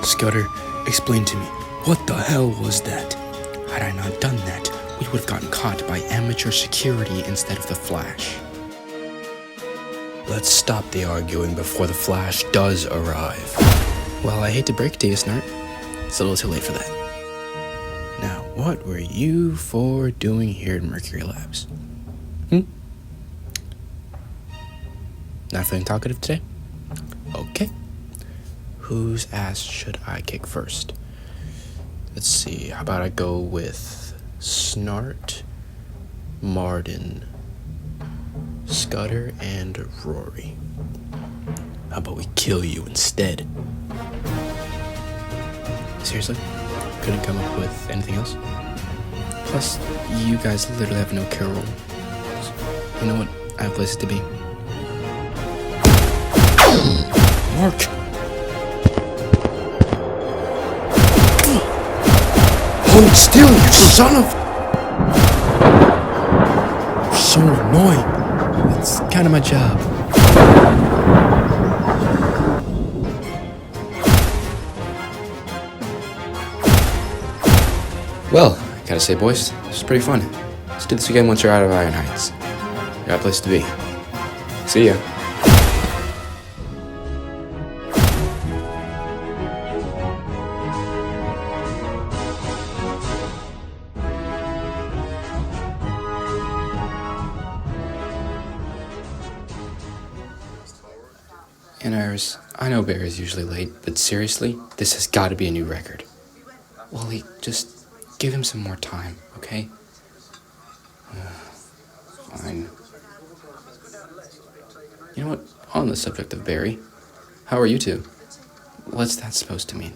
Scudder, explain to me, what the hell was that? Had I not done that, we would have gotten caught by amateur security instead of the Flash. Let's stop the arguing before the Flash does arrive. Well, I hate to break it to you, Snart. It's a little too late for that. Now, what were you four doing here at Mercury Labs? Not feeling talkative today? Okay. Whose ass should I kick first? Let's see, how about I go with Snart, Nardin, Scudder, and Rory. How about we kill you instead? Seriously? Couldn't come up with anything else? Plus, you guys literally have no care role. You know what? I have places to be. Mark! Hold still, you son of... You're so annoying. It's kind of my job. Well, I gotta say, boys, this was pretty fun. Let's do this again once you're out of Iron Heights. You got a place to be. See ya. And Iris, I know Barry's usually late, but seriously, this has got to be a new record. Wally, just give him some more time, okay? Fine. You know what? On the subject of Barry, how are you two? What's that supposed to mean?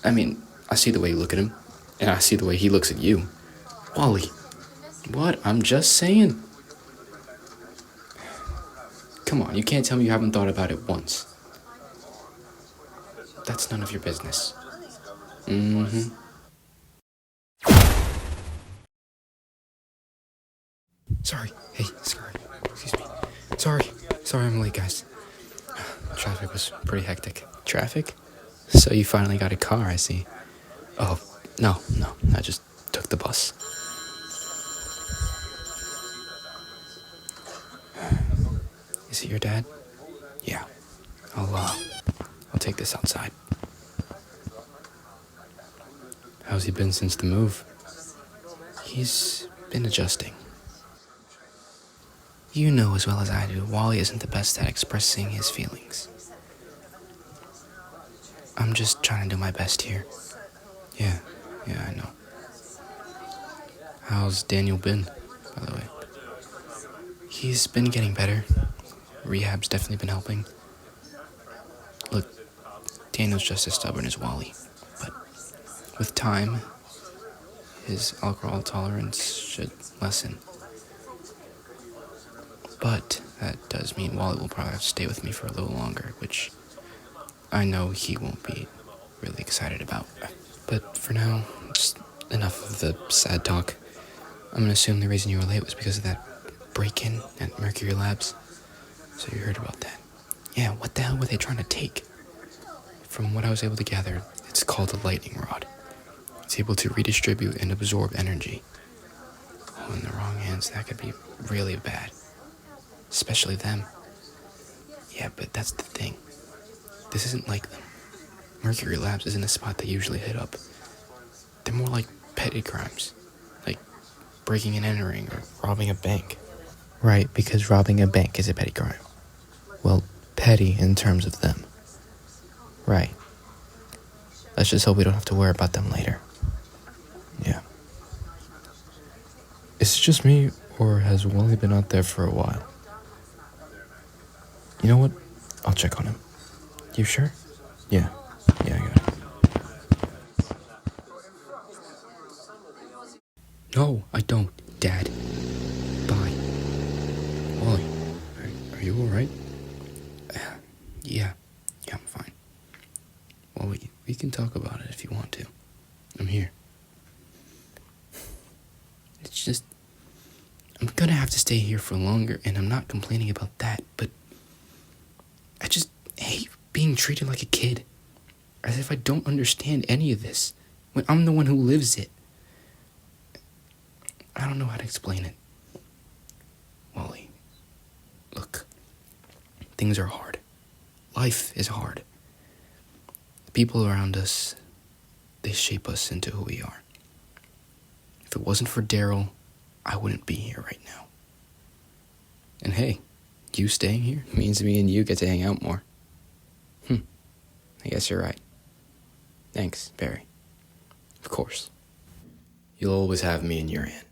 I mean, I see the way you look at him, and I see the way he looks at you. Wally, what? I'm just saying. Come on, you can't tell me you haven't thought about it once. That's none of your business. Sorry. Hey, sorry. Excuse me. Sorry I'm late, guys. Traffic was pretty hectic. Traffic? So you finally got a car, I see. Oh, no. I just took the bus. Is it your dad? Yeah. I'll take this outside. How's he been since the move? He's been adjusting. You know as well as I do, Wally isn't the best at expressing his feelings. I'm just trying to do my best here. Yeah, I know. How's Daniel been, by the way? He's been getting better. Rehab's definitely been helping. Look, Daniel's just as stubborn as Wally, but with time, his alcohol tolerance should lessen. But that does mean Wally will probably have to stay with me for a little longer, which I know he won't be really excited about. But for now, just enough of the sad talk. I'm gonna assume the reason you were late was because of that break-in at Mercury Labs. So you heard about that. Yeah, what the hell were they trying to take? From what I was able to gather, it's called a lightning rod. It's able to redistribute and absorb energy. Oh, in the wrong hands, that could be really bad. Especially them. Yeah, but that's the thing. This isn't like them. Mercury Labs isn't a spot they usually hit up. They're more like petty crimes. Like breaking and entering or robbing a bank. Right, because robbing a bank is a petty crime. Well, petty in terms of them. Right. Let's just hope we don't have to worry about them later. Yeah. Is it just me, or has Wally been out there for a while? You know what? I'll check on him. You sure? Yeah, I got it. No, I don't, Dad. Bye. Wally, are you alright? Yeah, I'm fine. Well, we can talk about it if you want to. I'm here. It's just, I'm gonna have to stay here for longer, and I'm not complaining about that, but I just hate being treated like a kid. As if I don't understand any of this, when I'm the one who lives it. I don't know how to explain it. Wally, look, things are hard. Life is hard. The people around us, they shape us into who we are. If it wasn't for Daryl, I wouldn't be here right now. And hey, you staying here means me and you get to hang out more. I guess you're right. Thanks, Barry. Of course. You'll always have me in your hand.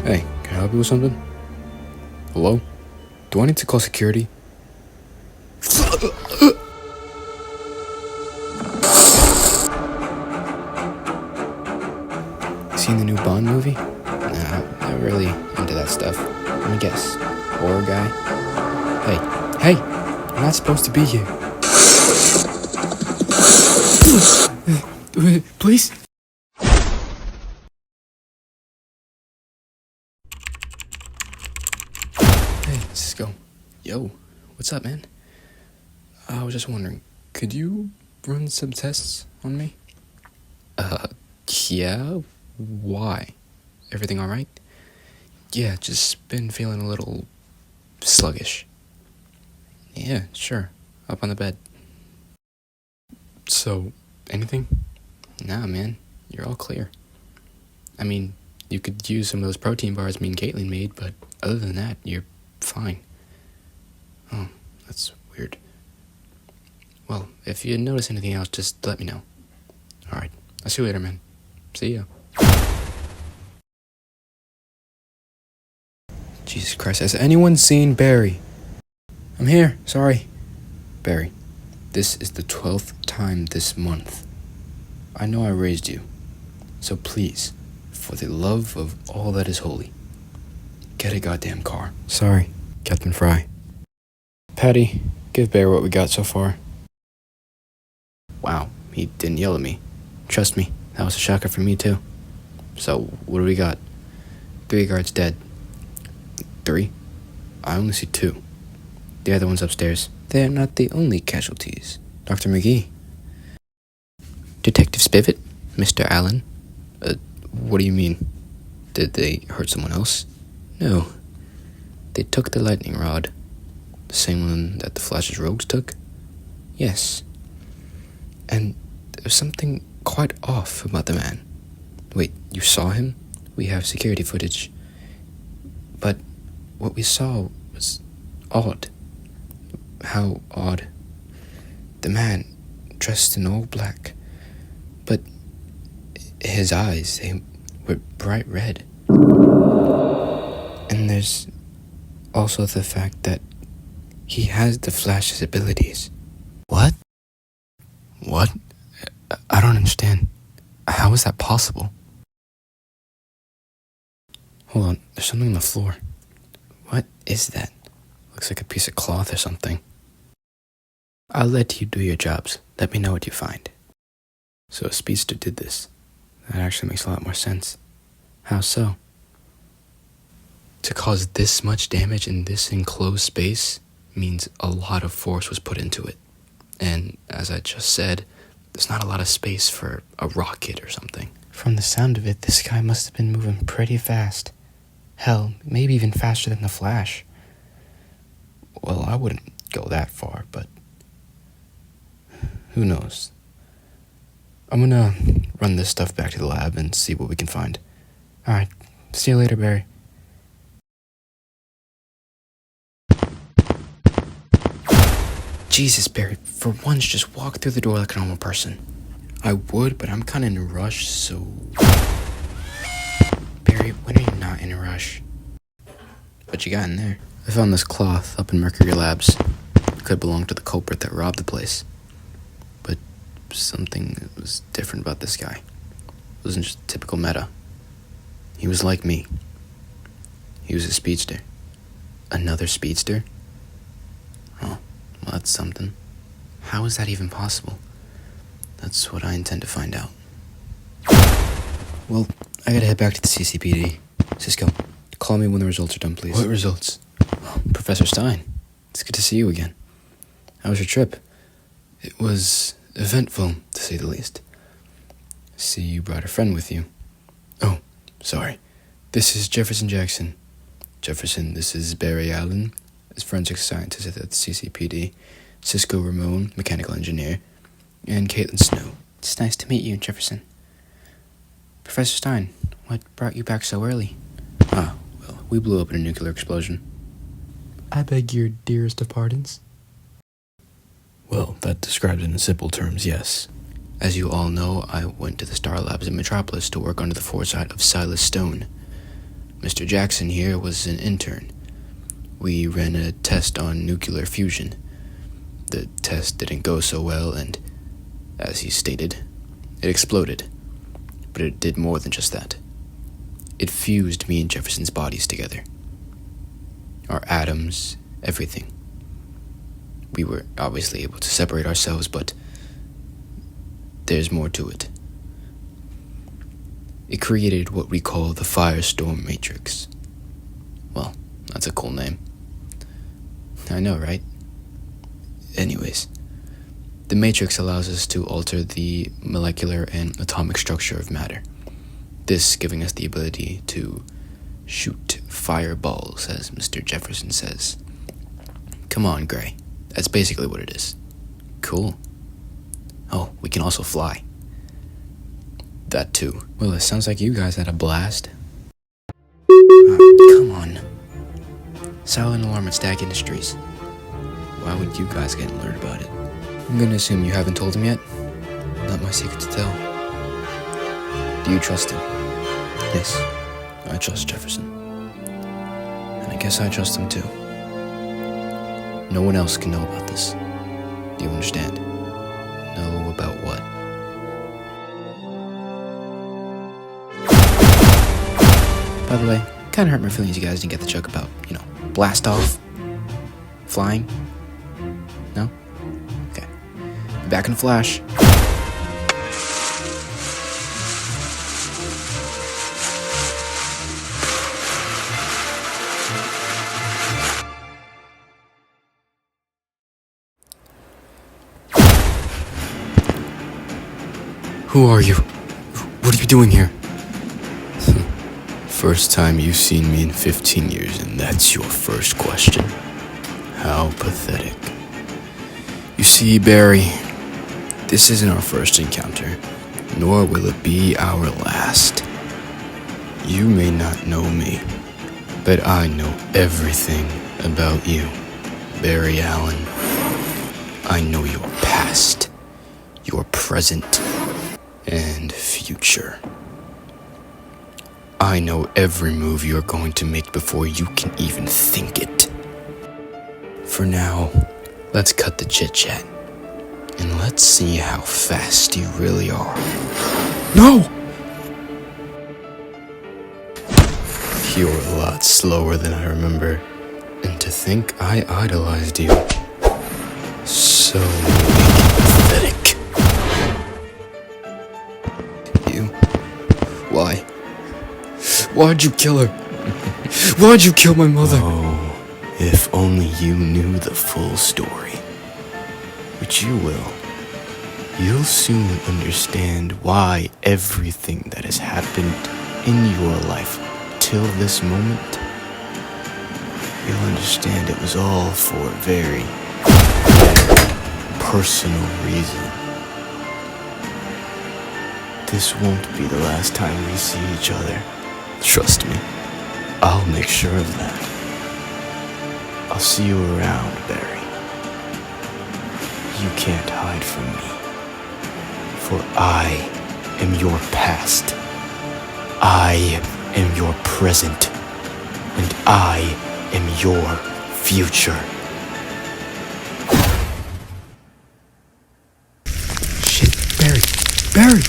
Hey, can I help you with something? Hello? Do I need to call security? Seen the new Bond movie? Nah, not really into that stuff. Let me guess. Horror guy? Hey, I'm not supposed to be here. Please? Hey, Cisco. Yo, what's up, man? I was just wondering, could you run some tests on me? Yeah? Why? Everything alright? Yeah, just been feeling a little sluggish. Yeah, sure. Up on the bed. So, anything? Nah, man. You're all clear. I mean, you could use some of those protein bars me and Caitlin made, but other than that, you're fine. Oh, that's weird. Well, if you notice anything else, just let me know. Alright. I'll see you later, man. See ya. Jesus Christ, has anyone seen Barry? I'm here, sorry. Barry, this is the 12th time this month. I know I raised you, so please, for the love of all that is holy, get a goddamn car. Sorry, Captain Fry. Patty, give Barry what we got so far. Wow, he didn't yell at me. Trust me, that was a shocker for me too. So, what do we got? 3 guards dead. 3? I only see 2. The other one's upstairs. They're not the only casualties. Dr. McGee. Detective Spivot? Mr. Allen? What do you mean? Did they hurt someone else? No. They took the lightning rod. The same one that the Flash's rogues took? Yes. And there's something quite off about the man. Wait, you saw him? We have security footage. But what we saw was odd. How odd. The man, dressed in all black, but his eyes, they were bright red. And there's also the fact that he has the Flash's abilities. What? What? I don't understand. How is that possible? Hold on, there's something on the floor. What is that? Looks like a piece of cloth or something. I'll let you do your jobs. Let me know what you find. So a speedster did this. That actually makes a lot more sense. How so? To cause this much damage in this enclosed space means a lot of force was put into it. And as I just said, there's not a lot of space for a rocket or something. From the sound of it, this guy must have been moving pretty fast. Hell, maybe even faster than the Flash. Well, I wouldn't go that far, but who knows? I'm gonna run this stuff back to the lab and see what we can find. Alright, see you later, Barry. Jesus, Barry, for once, just walk through the door like a normal person. I would, but I'm kinda in a rush, so... Barry, when are you not in a rush? What you got in there? I found this cloth up in Mercury Labs. It could belong to the culprit that robbed the place. But something was different about this guy. It wasn't just typical meta. He was like me. He was a speedster. Another speedster? Oh, well, that's something. How is that even possible? That's what I intend to find out. Well, I gotta head back to the CCPD. Cisco, call me when the results are done, please. What results? Professor Stein, it's good to see you again. How was your trip? It was eventful, to say the least. See, you brought a friend with you. Oh, sorry. This is Jefferson Jackson. Jefferson, this is Barry Allen, as forensic scientist at the CCPD. Cisco Ramon, mechanical engineer. And Caitlin Snow. It's nice to meet you, Jefferson. Professor Stein, what brought you back so early? Well, we blew up in a nuclear explosion. I beg your dearest of pardons. Well, that describes it in simple terms, yes. As you all know, I went to the Star Labs in Metropolis to work under the foresight of Silas Stone. Mr. Jackson here was an intern. We ran a test on nuclear fusion. The test didn't go so well, and, as he stated, it exploded. But it did more than just that. It fused me and Jefferson's bodies together. Our atoms, everything. We were obviously able to separate ourselves, but there's more to it. It created what we call the Firestorm Matrix. Well, that's a cool name. I know, right? Anyways, the Matrix allows us to alter the molecular and atomic structure of matter. This giving us the ability to shoot fireballs, as Mr. Jefferson says. Come on, Gray. That's basically what it is. Cool. Oh, we can also fly. That too. Well, it sounds like you guys had a blast. Come on. Silent alarm at Stag Industries. Why would you guys get alerted about it? I'm gonna assume you haven't told him yet. Not my secret to tell. Do you trust him? Yes, I trust Jefferson. And I guess I trust him too. No one else can know about this. Do you understand? Know about what? By the way, kinda hurt my feelings you guys didn't get the joke about, blast off? Flying? No? Okay. Be back in a flash. Who are you? What are you doing here? First time you've seen me in 15 years, and that's your first question. How pathetic. You see, Barry, this isn't our first encounter, nor will it be our last. You may not know me, but I know everything about you, Barry Allen. I know your past, your present, and future. I know every move you're going to make before you can even think it. For now, let's cut the chit-chat, and let's see how fast you really are. No! You're a lot slower than I remember, and to think I idolized you. So pathetic. You? Why? Why'd you kill her? Why'd you kill my mother? Oh, if only you knew the full story. Which you will. You'll soon understand why everything that has happened in your life till this moment, you'll understand it was all for a very personal reason. This won't be the last time we see each other. Trust me, I'll make sure of that. I'll see you around, Barry. You can't hide from me, for I am your past. I am your present, and I am your future. Shit, Barry! Barry!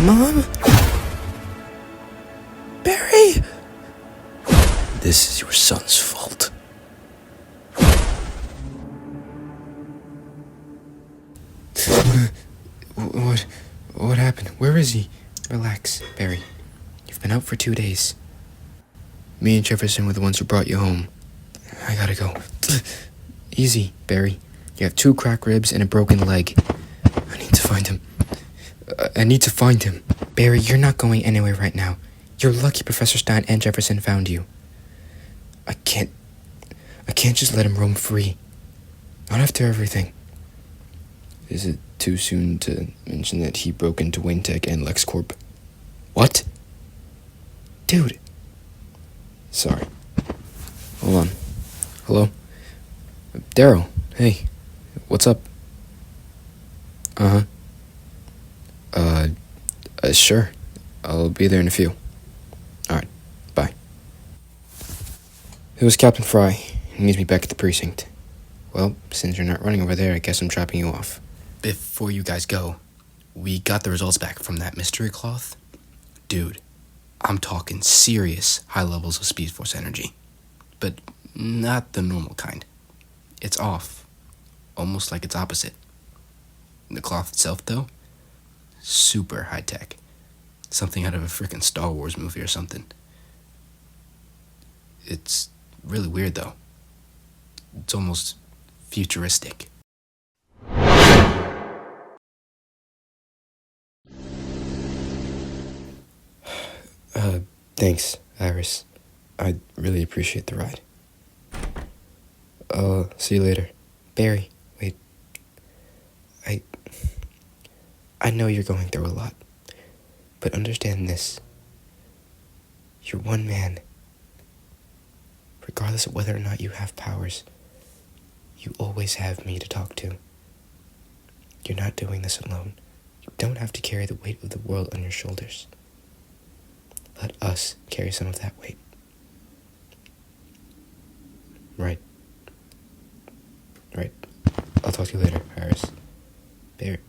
Mom? Barry? This is your son's fault. What happened? Where is he? Relax, Barry. You've been out for 2 days. Me and Jefferson were the ones who brought you home. I gotta go. Easy, Barry. You have 2 cracked ribs and a broken leg. I need to find him. Barry, you're not going anywhere right now. You're lucky Professor Stein and Jefferson found you. I can't just let him roam free. Not after everything. Is it too soon to mention that he broke into Wayne Tech and LexCorp? What? Dude. Sorry. Hold on. Hello? Daryl, hey. What's up? Sure. I'll be there in a few. Alright, bye. It was Captain Fry. He needs me back at the precinct. Well, since you're not running over there, I guess I'm dropping you off. Before you guys go, we got the results back from that mystery cloth. Dude, I'm talking serious high levels of Speed Force energy. But not the normal kind. It's off. Almost like it's opposite. The cloth itself, though, super high-tech. Something out of a freaking Star Wars movie or something. It's really weird, though. It's almost futuristic. Thanks, Iris. I really appreciate the ride. See you later. Barry, wait. I know you're going through a lot, but understand this. You're one man. Regardless of whether or not you have powers, you always have me to talk to. You're not doing this alone. You don't have to carry the weight of the world on your shoulders. Let us carry some of that weight. Right. I'll talk to you later, Iris. Barry.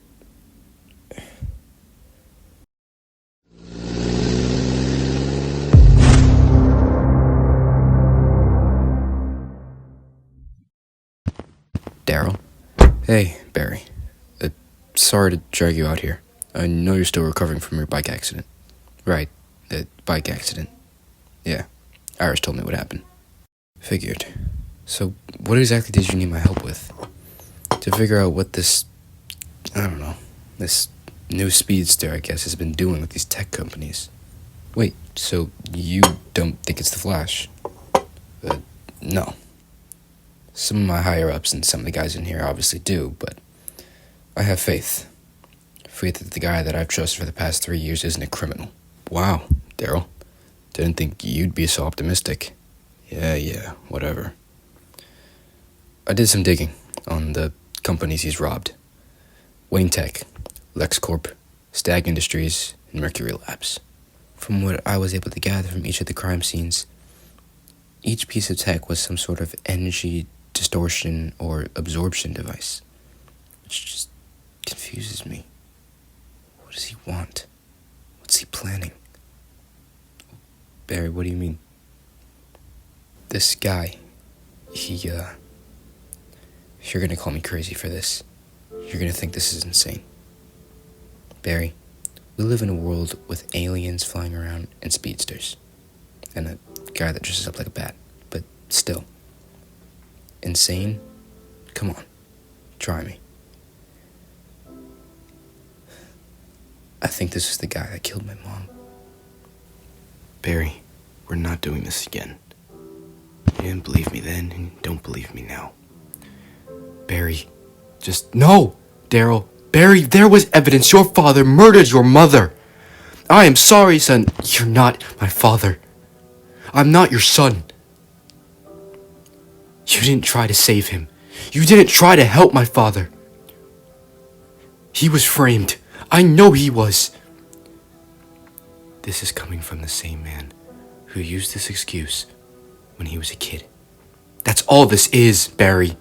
Daryl? Hey, Barry. Sorry to drag you out here. I know you're still recovering from your bike accident. Right, the bike accident. Yeah, Iris told me what happened. Figured. So, what exactly did you need my help with? To figure out what this new speedster, I guess, has been doing with these tech companies. Wait, so you don't think it's the Flash? No. Some of my higher-ups and some of the guys in here obviously do, but I have faith. Faith that the guy that I've trusted for the past 3 years isn't a criminal. Wow, Daryl. Didn't think you'd be so optimistic. Yeah, whatever. I did some digging on the companies he's robbed. Wayne Tech, LexCorp, Stag Industries, and Mercury Labs. From what I was able to gather from each of the crime scenes, each piece of tech was some sort of energy distortion or absorption device, which just confuses me. What does he want? What's he planning? Barry, what do you mean? This guy, you're gonna call me crazy for this. You're gonna think this is insane. Barry, we live in a world with aliens flying around and speedsters. And a guy that dresses up like a bat. But still. Insane? Come on. Try me. I think this is the guy that killed my mom. Barry, we're not doing this again. You didn't believe me then, and you don't believe me now. Barry, just... No! Daryl. Barry, there was evidence your father murdered your mother. I am sorry, son. You're not my father. I'm not your son. You didn't try to save him. You didn't try to help my father. He was framed. I know he was. This is coming from the same man who used this excuse when he was a kid. That's all this is, Barry.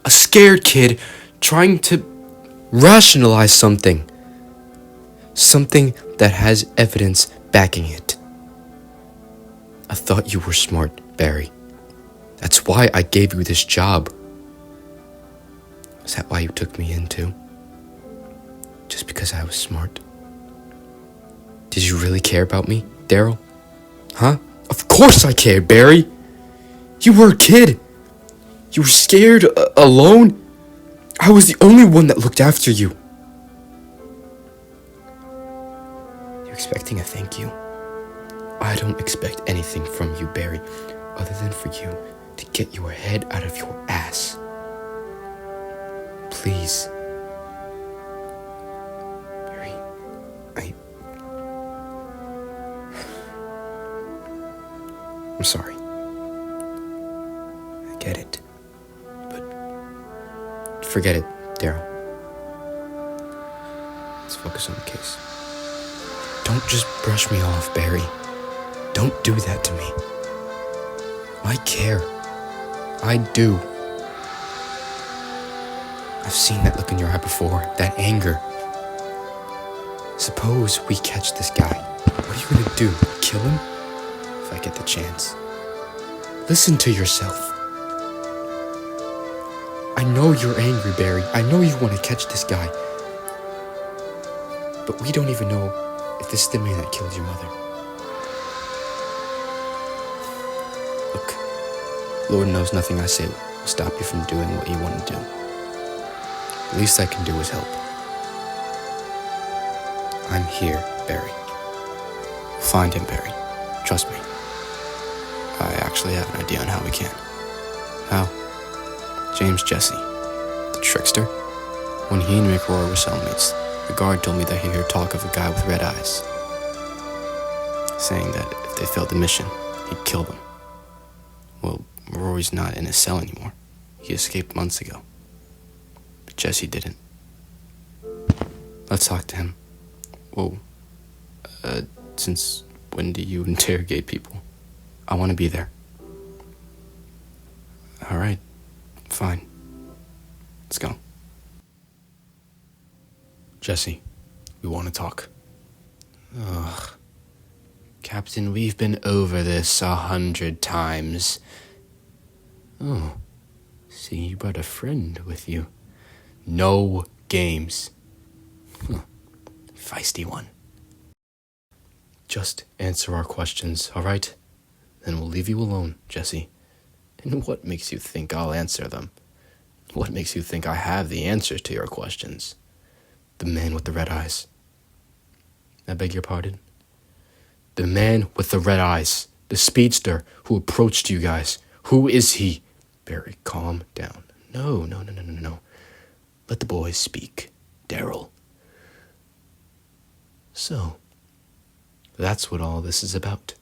A scared kid trying to rationalize something. Something that has evidence backing it. I thought you were smart, Barry. That's why I gave you this job. Is that why you took me in too? Just because I was smart? Did you really care about me, Daryl? Huh? Of course I cared, Barry! You were a kid! You were scared, alone? I was the only one that looked after you. You expecting a thank you? I don't expect anything from you, Barry, other than for you to get your head out of your ass. Please. Barry, I'm sorry. I get it. But forget it, Daryl. Let's focus on the case. Don't just brush me off, Barry. Don't do that to me. I care. I do. I've seen that look in your eye before, that anger. Suppose we catch this guy. What are you gonna do? Kill him? If I get the chance. Listen to yourself. I know you're angry, Barry. I know you want to catch this guy. But we don't even know if this is the man that killed your mother. Look, Lord knows nothing I say will stop you from doing what you want to do. The least I can do is help. I'm here, Barry. Find him, Barry. Trust me. I actually have an idea on how we can. How? James Jesse, the trickster. When he and McRoy were cellmates, the guard told me that he heard talk of a guy with red eyes, saying that if they failed the mission, he'd kill them. Well, Rory's not in his cell anymore. He escaped months ago. But Jesse didn't. Let's talk to him. Whoa. Since when do you interrogate people? I want to be there. All right. Fine. Let's go. Jesse, we want to talk. Ugh. Captain, we've been over this 100 times. Oh. See, you brought a friend with you. No games. Feisty one. Just answer our questions, all right? Then we'll leave you alone, Jesse. And what makes you think I'll answer them? What makes you think I have the answers to your questions? The man with the red eyes. I beg your pardon? The man with the red eyes. The speedster who approached you guys. Who is he? Barry, calm down. No. Let the boys speak. Daryl. So, that's what all this is about.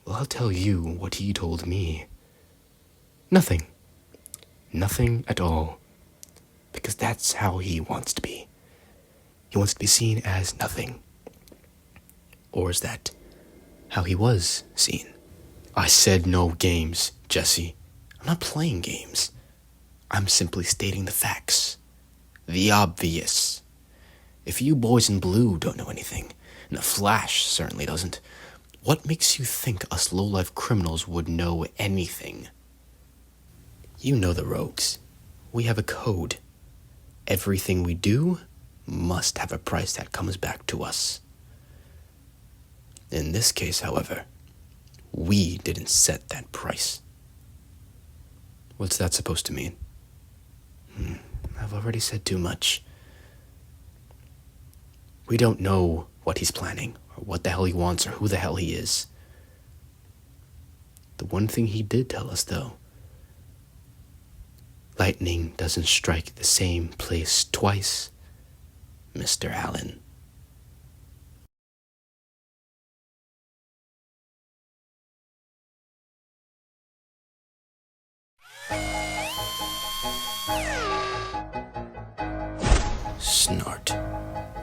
Well, I'll tell you what he told me. Nothing. Nothing at all. Because that's how he wants to be. He wants to be seen as nothing. Or is that how he was seen? I said no games, Jesse. I'm not playing games. I'm simply stating the facts. The obvious. If you boys in blue don't know anything, and the Flash certainly doesn't, what makes you think us low-life criminals would know anything? You know the rogues. We have a code. Everything we do must have a price that comes back to us. In this case, however, we didn't set that price. What's that supposed to mean? I've already said too much. We don't know what he's planning, or what the hell he wants, or who the hell he is. The one thing he did tell us, though, lightning doesn't strike the same place twice, Mr. Allen. Snart.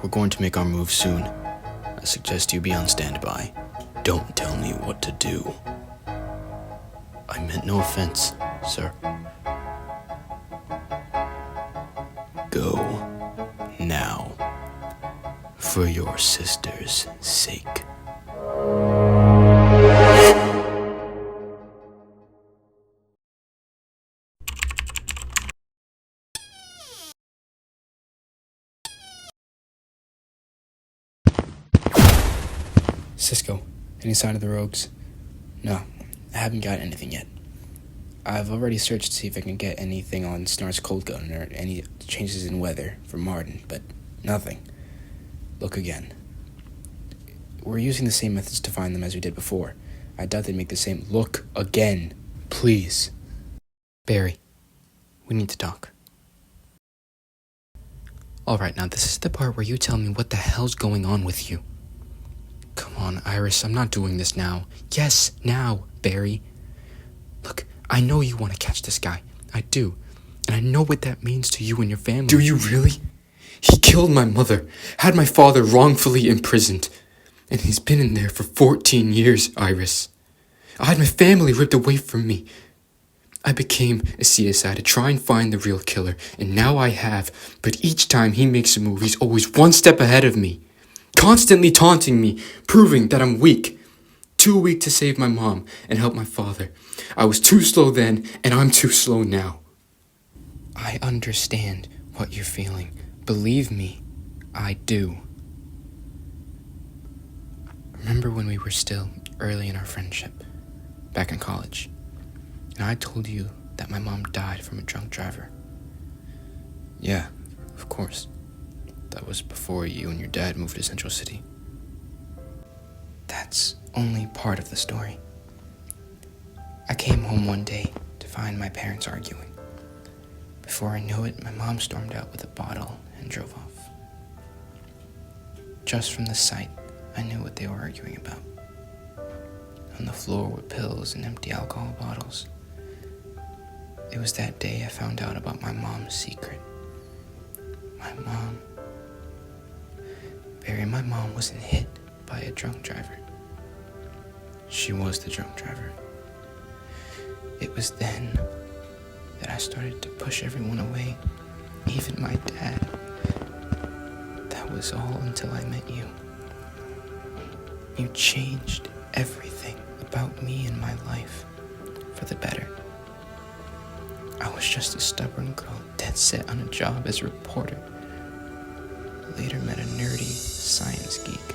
We're going to make our move soon. I suggest you be on standby. Don't tell me what to do. I meant no offense, sir. Go. for your sister's sake. Cisco, any sign of the rogues? No, I haven't got anything yet. I've already searched to see if I can get anything on Snart's cold gun or any changes in weather from Nardin, but nothing. Look again. We're using the same methods to find them as we did before. I doubt they'd make the same. Look again, please. Barry, we need to talk. Alright, now this is the part where you tell me what the hell's going on with you. Come on, Iris, I'm not doing this now. Yes, now, Barry. Look, I know you want to catch this guy. I do. And I know what that means to you and your family. Do you really? He killed my mother, had my father wrongfully imprisoned, and he's been in there for 14 years, Iris. I had my family ripped away from me. I became a CSI to try and find the real killer, and now I have, but each time he makes a move, he's always one step ahead of me, constantly taunting me, proving that I'm weak. Too weak to save my mom and help my father. I was too slow then, and I'm too slow now. I understand what you're feeling. Believe me, I do. Remember when we were still early in our friendship, back in college, and I told you that my mom died from a drunk driver? Yeah, of course. That was before you and your dad moved to Central City. That's only part of the story. I came home one day to find my parents arguing. Before I knew it, my mom stormed out with a bottle and drove off. Just from the sight, I knew what they were arguing about. On the floor were pills and empty alcohol bottles. It was that day I found out about my mom's secret. My mom... Barry, my mom wasn't hit by a drunk driver. She was the drunk driver. It was then that I started to push everyone away, even my dad. That was all until I met you. You changed everything about me and my life for the better. I was just a stubborn girl, dead set on a job as a reporter. Later met a nerdy science geek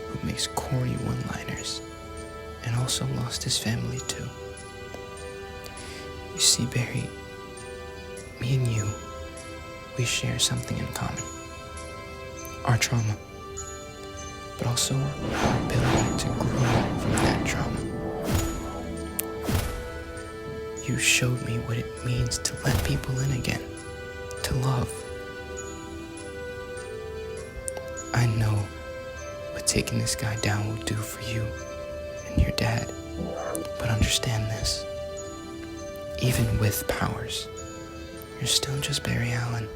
who makes corny one-liners, and also lost his family too. You see, Barry, me and you, we share something in common. Our trauma, but also our ability to grow from that trauma. You showed me what it means to let people in again, to love. I know what taking this guy down will do for you and your dad, but understand this. Even with powers, you're still just Barry Allen.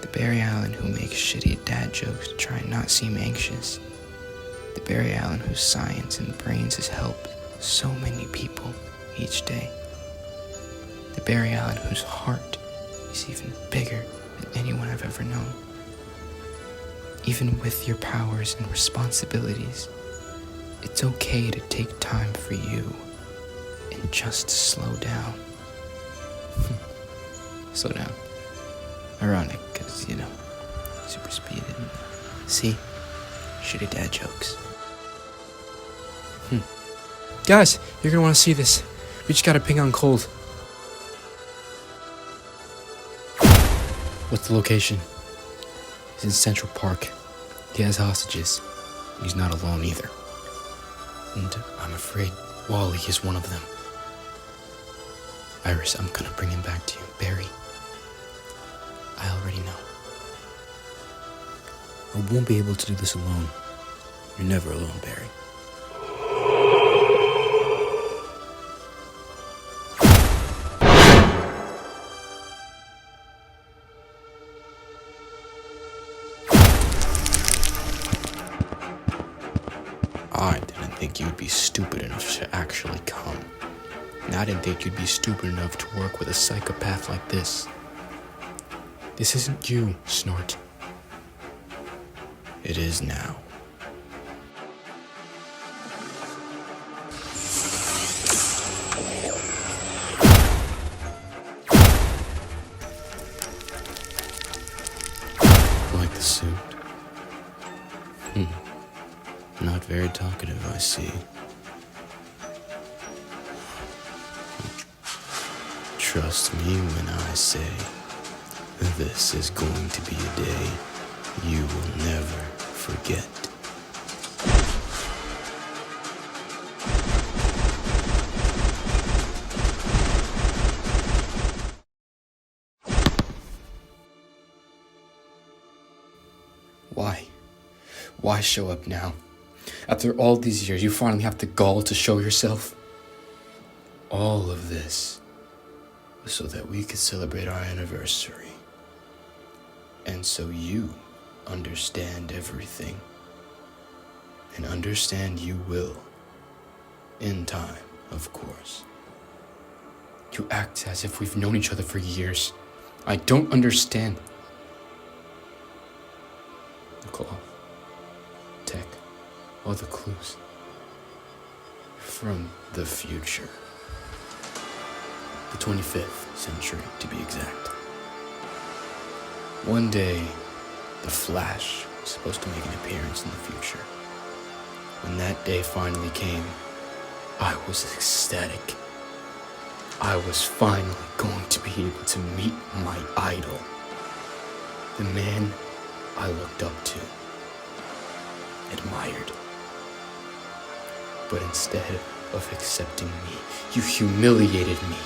The Barry Allen who makes shitty dad jokes to try and not seem anxious. The Barry Allen whose science and brains has helped so many people each day. The Barry Allen whose heart is even bigger than anyone I've ever known. Even with your powers and responsibilities, it's okay to take time for you and just slow down. Slow down. Ironic, because, super speed and... See? Shitty dad jokes. Guys, you're gonna want to see this. We just got a ping on cold. What's the location? He's in Central Park. He has hostages. He's not alone either. And I'm afraid Wally is one of them. Iris, I'm gonna bring him back to you. Barry, I already know. I won't be able to do this alone. You're never alone, Barry. I didn't think you'd be stupid enough to actually come. And I didn't think you'd be stupid enough to work with a psychopath like this. This isn't you, Snort. It is now. Like the suit? Not very talkative, I see. Trust me when I say, this is going to be a day you will never forget. Why? Why show up now? After all these years, you finally have the gall to show yourself? All of this was so that we could celebrate our anniversary. And so you understand everything. And understand you will. In time, of course. You act as if we've known each other for years. I don't understand. The cloth, tech, all the clues. From the future. The 25th century, to be exact. One day, the Flash was supposed to make an appearance in the future. When that day finally came, I was ecstatic. I was finally going to be able to meet my idol. The man I looked up to, admired. But instead of accepting me, you humiliated me,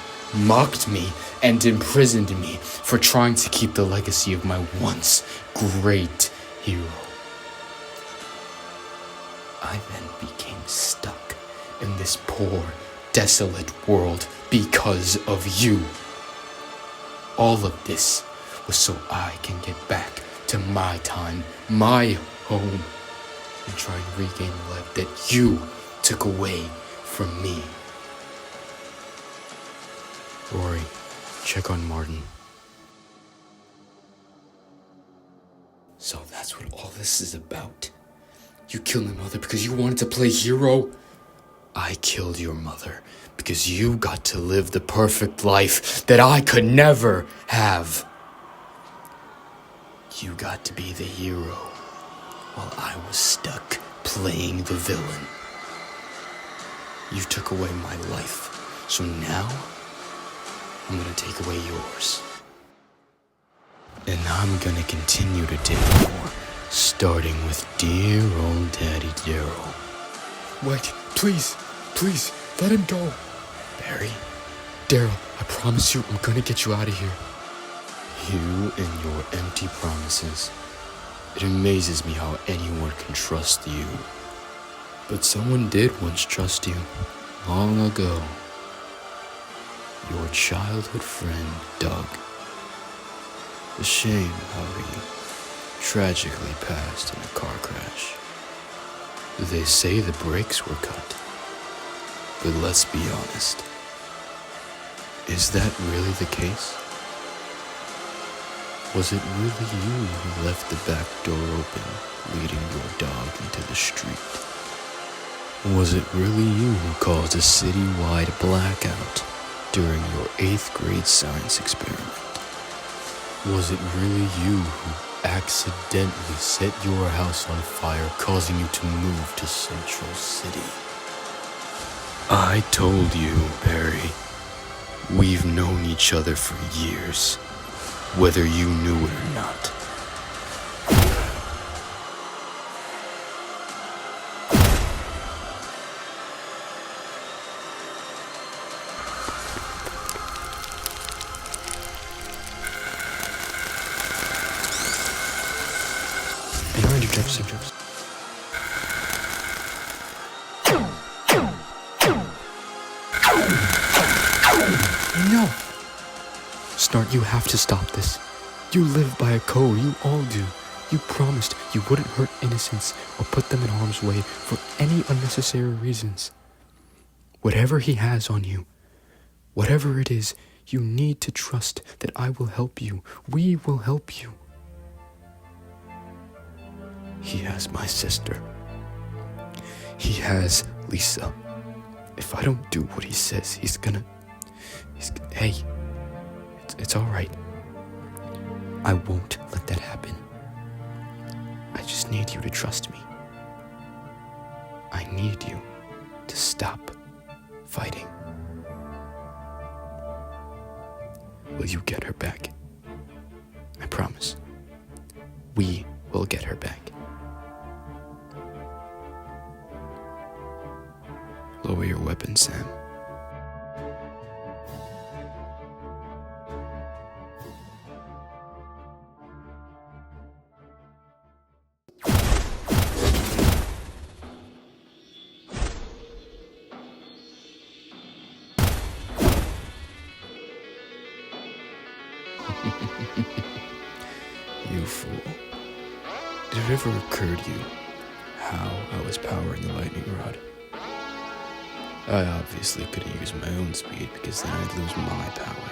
mocked me, and imprisoned me for trying to keep the legacy of my once great hero. I then became stuck in this poor, desolate world because of you. All of this was so I can get back to my time, my home, and try and regain the life that you took away from me. Rory, check on Martin. So that's what all this is about. You killed my mother because you wanted to play hero? I killed your mother because you got to live the perfect life that I could never have. You got to be the hero while I was stuck playing the villain. You took away my life, so now I'm gonna take away yours. And I'm gonna continue to take more, starting with dear old Daddy Daryl. Wait, please, let him go. Barry, Daryl, I promise you I'm gonna get you out of here. you and your empty promises. It amazes me how anyone can trust you. But someone did once trust you, long ago. Your childhood friend, Doug. A shame how he tragically passed in a car crash. They say the brakes were cut. But let's be honest. Is that really the case? Was it really you who left the back door open, leading your dog into the street? Was it really you who caused a city-wide blackout during your 8th grade science experiment? Was it really you who accidentally set your house on fire, causing you to move to Central City? I told you, Barry. We've known each other for years, whether you knew it or not. Behind you, Jefferson. No! Snart, you have to stop this. You live by a code, you all do. You promised you wouldn't hurt innocents or put them in harm's way for any unnecessary reasons. Whatever he has on you, whatever it is, you need to trust that I will help you. We will help you. He has my sister. He has Lisa. If I don't do what he says, hey, it's alright. I won't let that happen. I just need you to trust me. I need you to stop fighting. Will you get her back? I promise. We will get her back. Lower your weapon, Sam. You fool. Did it ever occur to you how I was powering the lightning rod? I obviously couldn't use my own speed because then I'd lose my power.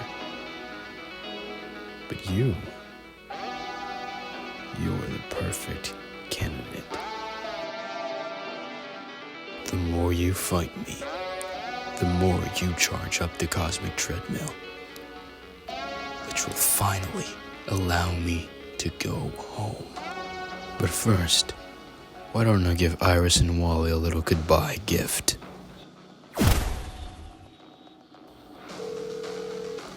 But you're the perfect candidate. The more you fight me, the more you charge up the cosmic treadmill, which will finally allow me to go home. But first, why don't I give Iris and Wally a little goodbye gift?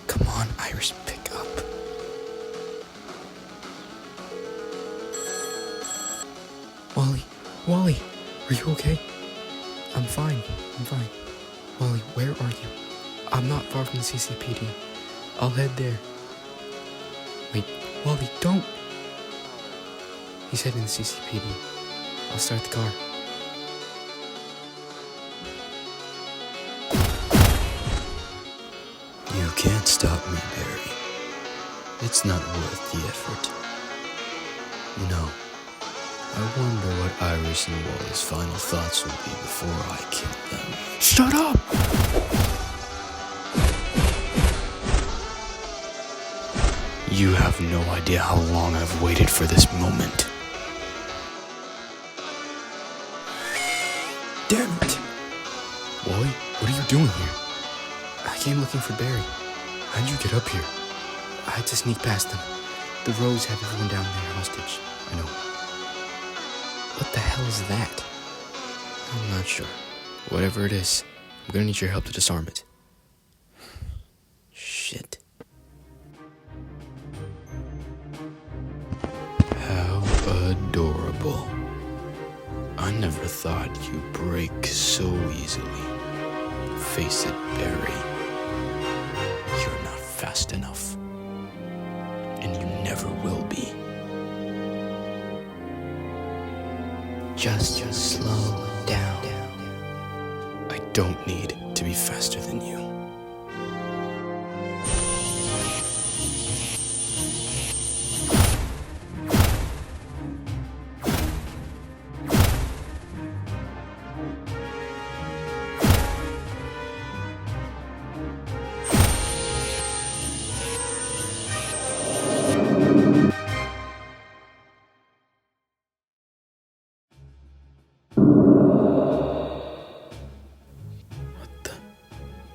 Come on, Iris, pick up. Wally, are you okay? I'm fine. Wally, where are you? I'm not far from the CCPD. I'll head there. Wait, Wally, don't! He's heading to the CCPD. I'll start the car. You can't stop me, Barry. It's not worth the effort. You know, I wonder what Iris and Wally's final thoughts will be before I kill them. Shut up! You have no idea how long I've waited for this moment. Damn it! Wally, what are you doing here? I came looking for Barry. How'd you get up here? I had to sneak past them. The Rose had everyone down there hostage. I know. What the hell is that? I'm not sure. Whatever it is, I'm gonna need your help to disarm it. Shit. How adorable. I never thought you'd break so easily. Face it, Barry. You're not fast enough. And you never will be. Just slow down. I don't need to be faster than you.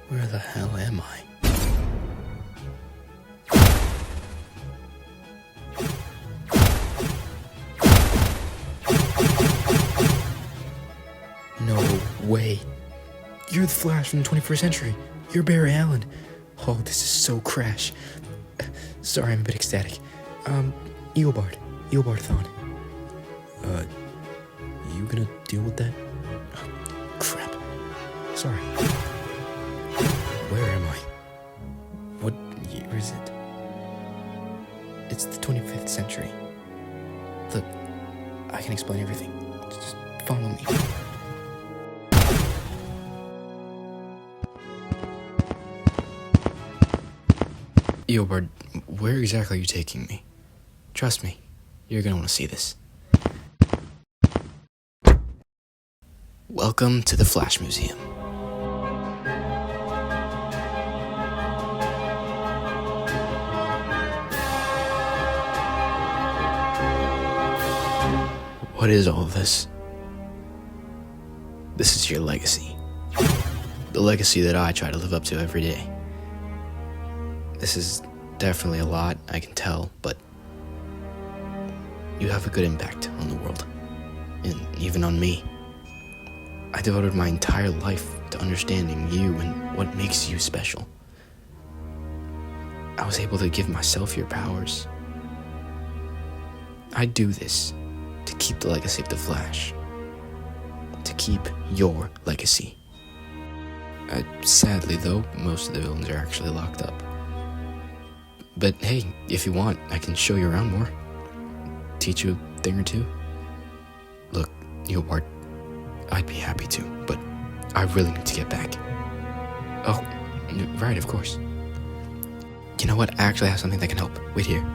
Where the hell am I? No way. You're the Flash from the 21st century. You're Barry Allen. Oh, this is so Crash. Sorry, I'm a bit ecstatic. Eobard-thon. You gonna deal with that? Oh, crap. Sorry. Where am I? What year is it? It's the 25th century. Look, I can explain everything. Just follow me. Eobard, where exactly are you taking me? Trust me, you're gonna want to see this. Welcome to the Flash Museum. What is all this? This is your legacy. The legacy that I try to live up to every day. This is definitely a lot, I can tell, but you have a good impact on the world, and even on me. I devoted my entire life to understanding you and what makes you special. I was able to give myself your powers. I do this to keep the legacy of the Flash. To keep your legacy. Sadly, though, most of the villains are actually locked up. But hey, if you want, I can show you around more. Teach you a thing or two. Look, Leopard, I'd be happy to, but I really need to get back. Oh, right, of course. You know what? I actually have something that can help. Wait here.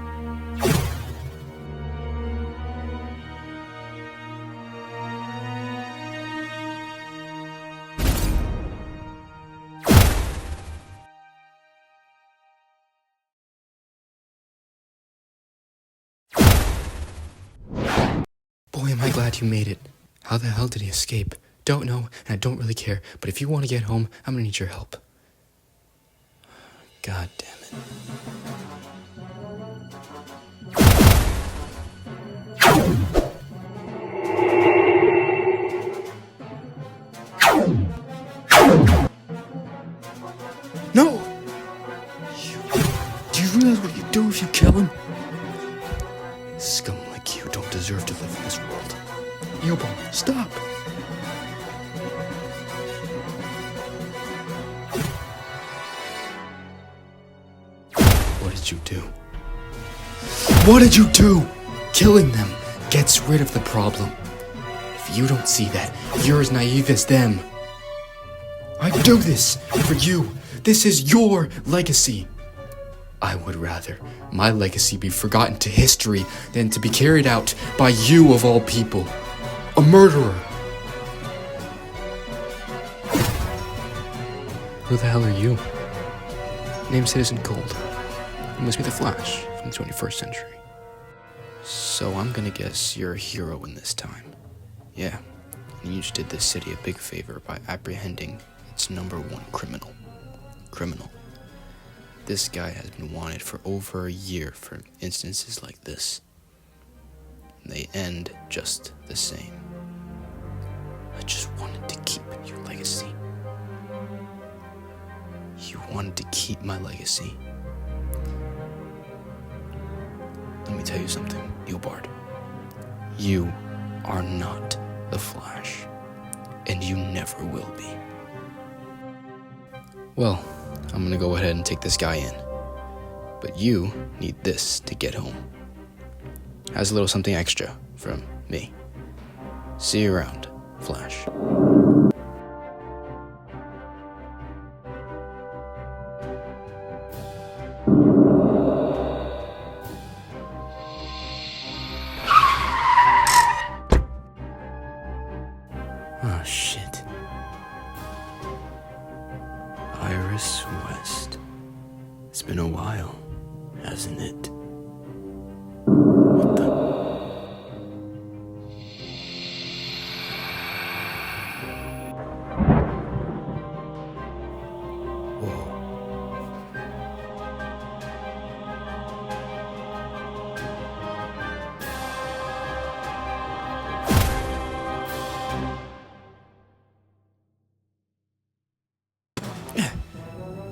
Boy, am I glad you made it. How the hell did he escape? Don't know, and I don't really care, but if you want to get home, I'm gonna need your help. God damn it. No! Do you realize what you do if you kill him? Scum like you don't deserve to live in this world. Yobo, stop! What did you do? What did you do? Killing them gets rid of the problem. If you don't see that, you're as naive as them. I do this for you. This is your legacy. I would rather my legacy be forgotten to history than to be carried out by you of all people. A murderer. Who the hell are you? Name's Citizen Cold. You must be the Flash from the 21st century. So I'm gonna guess you're a hero in this time. Yeah, and you just did this city a big favor by apprehending its #1 criminal. This guy has been wanted for over a year for instances like this. They end just the same. I just wanted to keep your legacy. You wanted to keep my legacy. Let me tell you something, Eobard. You are not the Flash, and you never will be. Well, I'm gonna go ahead and take this guy in. But you need this to get home. Has a little something extra from me. See you around, Flash. Oh, shit. Iris West. It's been a while, hasn't it? What the? Whoa.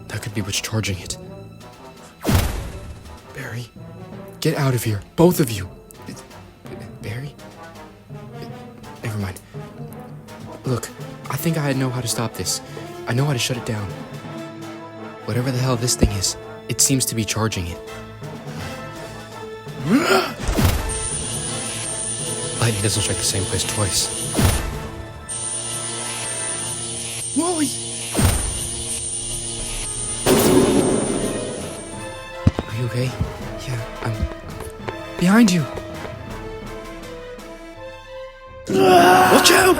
That could be what's charging it. Barry, get out of here, both of you. Barry? Never mind. Look, I think I know how to stop this. I know how to shut it down. Whatever the hell this thing is, it seems to be charging it. Lightning doesn't strike the same place twice. Wally! Are you okay? Yeah, I'm behind you. Watch out!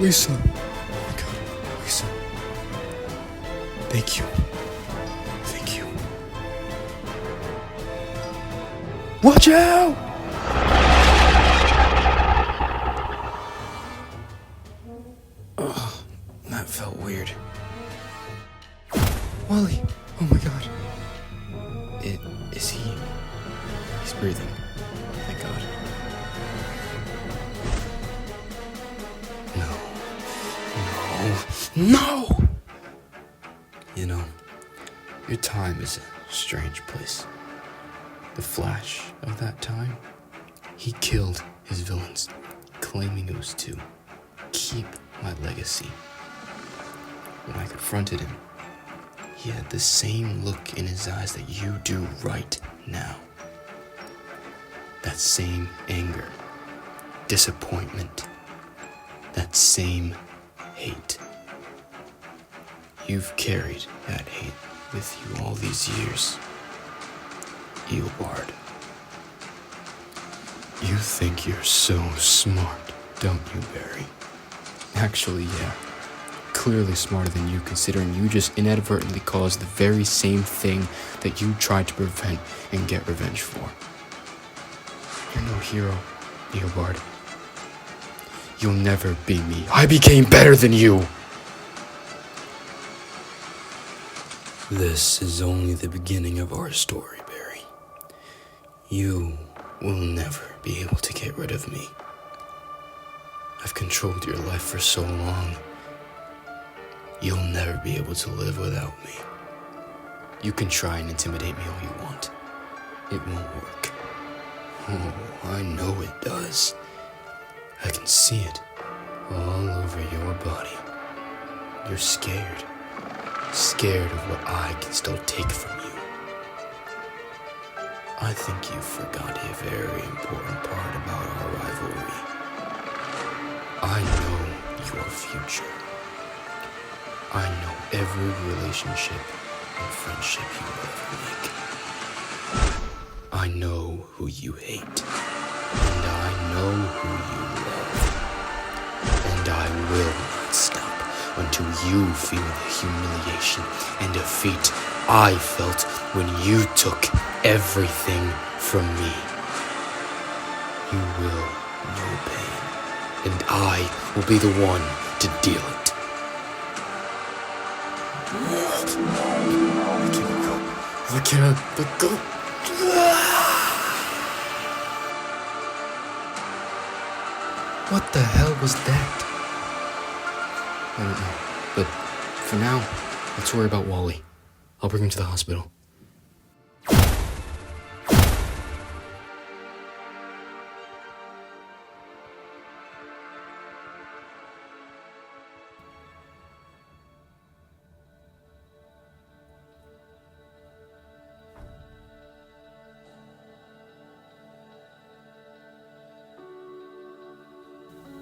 Lisa. Oh my God, Lisa. Thank Thank you. Thank you. Watch out! Ugh, that felt weird. Wally! Oh my god. Is he... He's breathing. Thank god. No! You know, your time is a strange place. The Flash of that time, he killed his villains, claiming it was to keep my legacy. When I confronted him, he had the same look in his eyes that you do right now. That same anger, disappointment, that same hate. You've carried that hate with you all these years. Eobard. You think you're so smart, don't you, Barry? Actually, yeah. Clearly smarter than you, considering you just inadvertently caused the very same thing that you tried to prevent and get revenge for. You're no hero, Eobard. You'll never be me. I became better than you! This is only the beginning of our story, Barry. You will never be able to get rid of me. I've controlled your life for so long. You'll never be able to live without me. You can try and intimidate me all you want. It won't work. Oh, I know it does. I can see it all over your body. You're scared. Scared of what I can still take from you. I think you forgot a very important part about our rivalry. I know your future. I know every relationship and friendship you will ever make. I know who you hate, and I know who you love. And I will not stop until you feel the humiliation and defeat I felt when you took everything from me. You will know pain, and I will be the one to deal it. I can't let go. What the hell was that? I don't know, but for now, let's worry about Wally. I'll bring him to the hospital.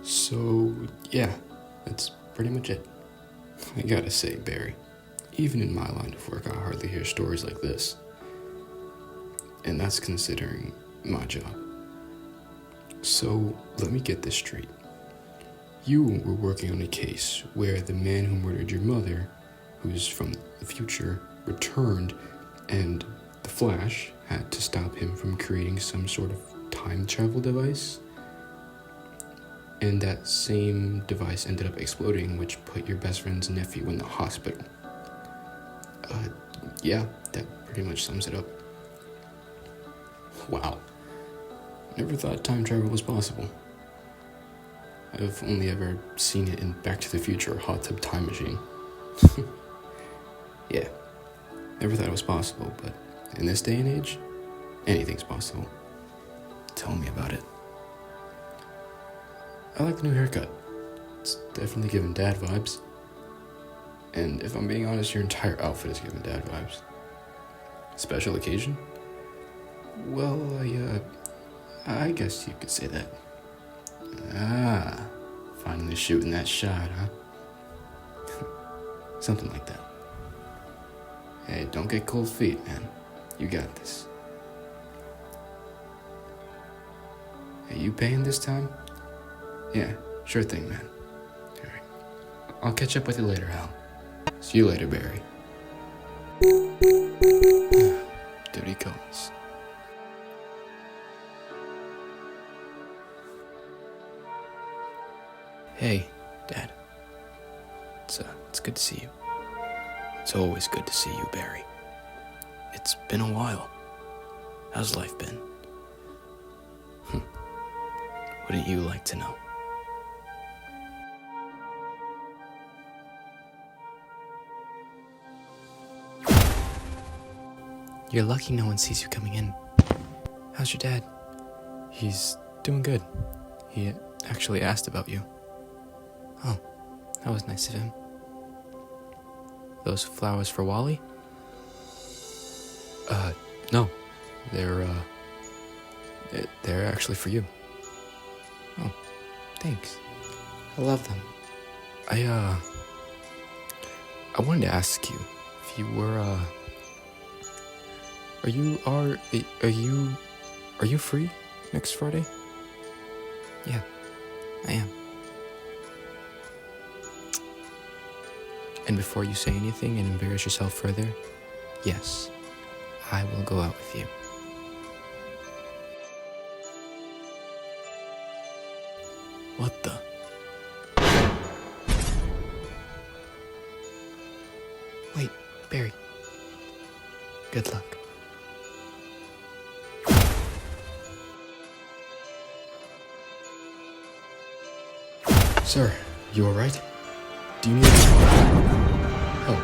So, yeah, that's pretty much it. I gotta say, Barry, even in my line of work, I hardly hear stories like this. And that's considering my job. So, let me get this straight. You were working on a case where the man who murdered your mother, who's from the future, returned, and the Flash had to stop him from creating some sort of time travel device? And that same device ended up exploding, which put your best friend's nephew in the hospital. Yeah, that pretty much sums it up. Wow. Never thought time travel was possible. I've only ever seen it in Back to the Future or Hot Tub Time Machine. Yeah, never thought it was possible, but in this day and age, anything's possible. Tell me about it. I like the new haircut. It's definitely giving dad vibes. And if I'm being honest, your entire outfit is giving dad vibes. Special occasion? Well, I guess you could say that. Ah, finally shooting that shot, huh? Something like that. Hey, don't get cold feet, man. You got this. Hey, you paying this time? Yeah, sure thing, man. Alright. I'll catch up with you later, Hal. See you later, Barry. There he goes. Hey, Dad. It's good to see you. It's always good to see you, Barry. It's been a while. How's life been? Wouldn't you like to know? You're lucky no one sees you coming in. How's your dad? He's doing good. He actually asked about you. Oh, that was nice of him. Those flowers for Wally? No. They're actually for you. Oh, thanks. I love them. I wanted to ask you if you were, are you free next Friday? Yeah, I am. And before you say anything and embarrass yourself further, yes, I will go out with you. What the? Wait, Barry. Good luck. Sir, you alright? Do you need help?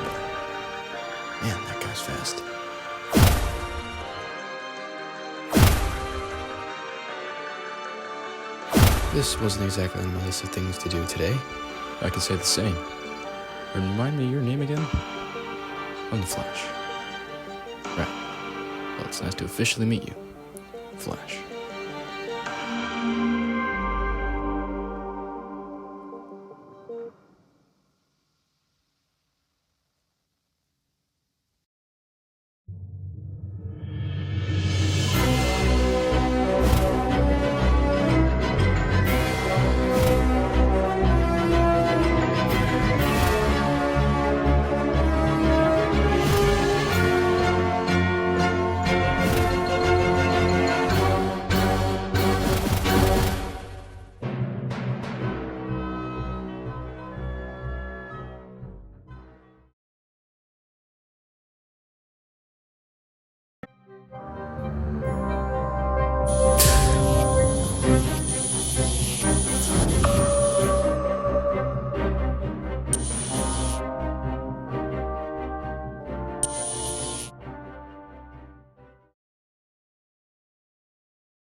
Man, that guy's fast. This wasn't exactly on my list of things to do today. I can say the same. Remind me your name again? I'm the Flash. Right. Well, it's nice to officially meet you, Flash.